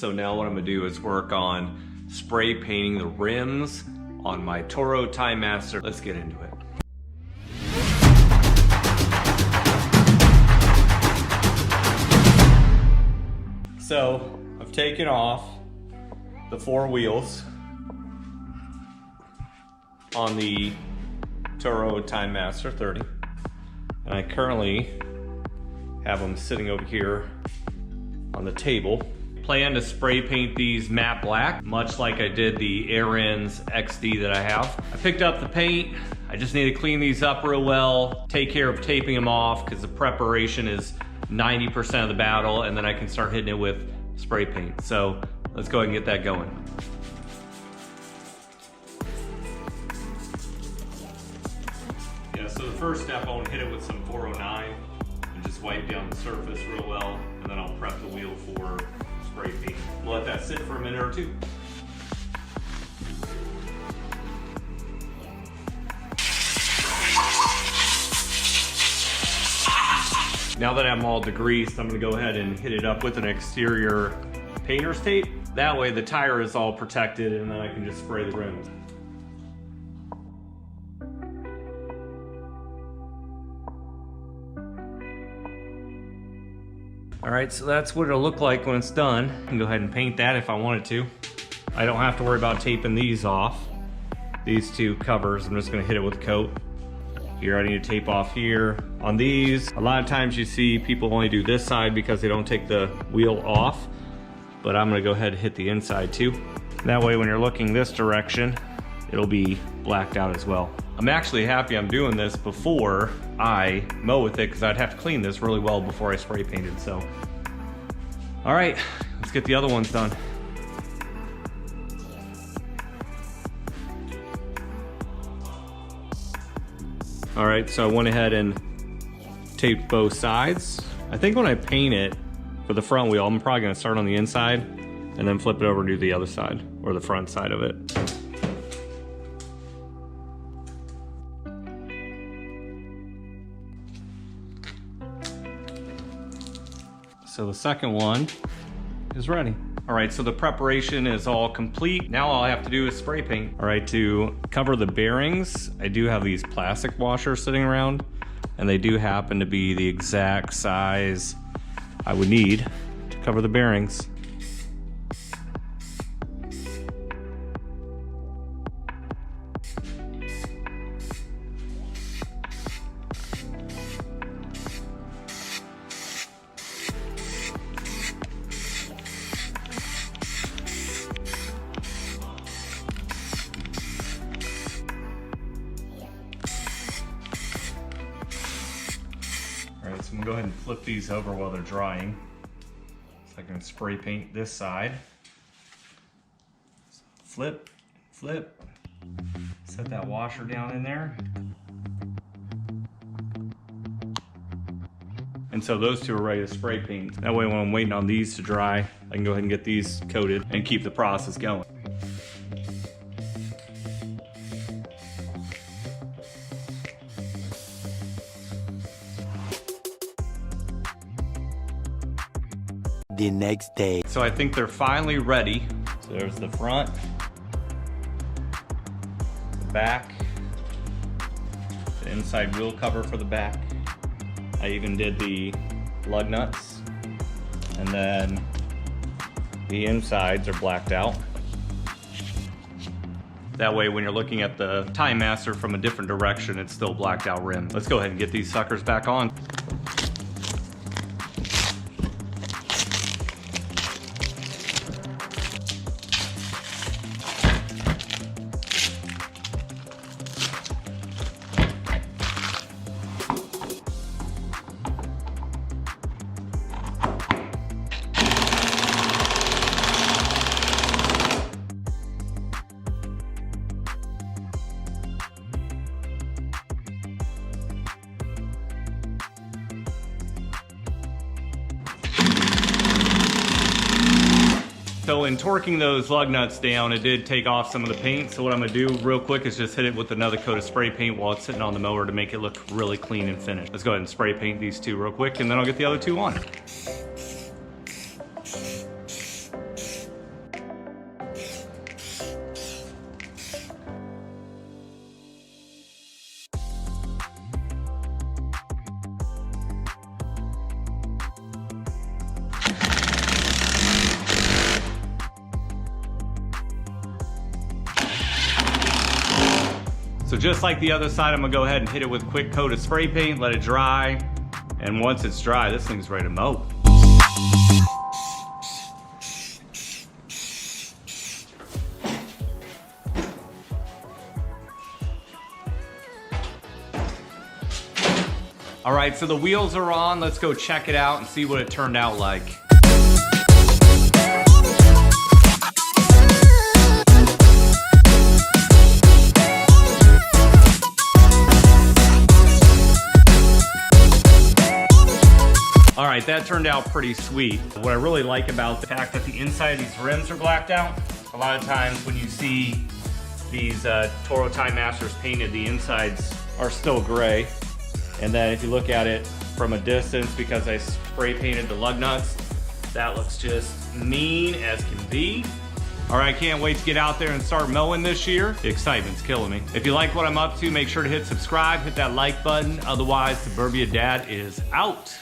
So now what I'm gonna do is work on spray painting the rims on my Toro Timemaster. Let's get into it. So I've taken off the 4 wheels on the Toro Timemaster 30, and I currently have them sitting over here on the table. Plan to spray paint these matte black, much like I did the Aaron's XD that I have. I picked up the paint. I just need to clean these up real well, take care of taping them off because the preparation is 90% of the battle, and then I can start hitting it with spray paint. So let's go ahead and get that going. Yeah, so the first step, I want to hit it with some 409 and just wipe down the surface real well, and then I'll prep the wheel for spray paint. We'll let that sit for a minute or two. Now that I'm all degreased, I'm gonna go ahead and hit it up with an exterior painter's tape. That way the tire is all protected, and then I can just spray the rims. All right, so that's what it'll look like when it's done. I can go ahead and paint that if I wanted to. I don't have to worry about taping these off. These 2 covers, I'm just gonna hit it with a coat. Here, I need to tape off here. On these, a lot of times you see people only do this side because they don't take the wheel off, but I'm gonna go ahead and hit the inside too. That way when you're looking this direction, it'll be blacked out as well. I'm actually happy I'm doing this before I mow with it, because I'd have to clean this really well before I spray painted, so. All right, let's get the other ones done. All right, so I went ahead and taped both sides. I think when I paint it for the front wheel, I'm probably gonna start on the inside and then flip it over and do the other side, or the front side of it. So the second one is ready. All right, so the preparation is all complete. Now all I have to do is spray paint. All right, to cover the bearings, I do have these plastic washers sitting around, and they do happen to be the exact size I would need to cover the bearings. So I'm gonna go ahead and flip these over while they're drying, so I can spray paint this side. So flip, flip, set that washer down in there. And so those 2 are ready to spray paint. That way when I'm waiting on these to dry, I can go ahead and get these coated and keep the process going. The next day. So I think they're finally ready. So there's the front, the back, the inside wheel cover for the back. I even did the lug nuts, and then the insides are blacked out. That way when you're looking at the Timemaster from a different direction, it's still blacked out rim. Let's go ahead and get these suckers back on. So in torquing those lug nuts down, it did take off some of the paint. So what I'm gonna do real quick is just hit it with another coat of spray paint while it's sitting on the mower to make it look really clean and finished. Let's go ahead and spray paint these two real quick, and then I'll get the other two on. So just like the other side, I'm gonna go ahead and hit it with a quick coat of spray paint, let it dry. And once it's dry, this thing's ready to mow. All right, so the wheels are on. Let's go check it out and see what it turned out like. All right, that turned out pretty sweet. What I really like about the fact that the inside of these rims are blacked out, a lot of times when you see these Toro Timemasters painted, the insides are still gray. And then if you look at it from a distance, because I spray painted the lug nuts, that looks just mean as can be. All right, can't wait to get out there and start mowing this year. The excitement's killing me. If you like what I'm up to, make sure to hit subscribe, hit that like button. Otherwise, Suburbia Dad is out.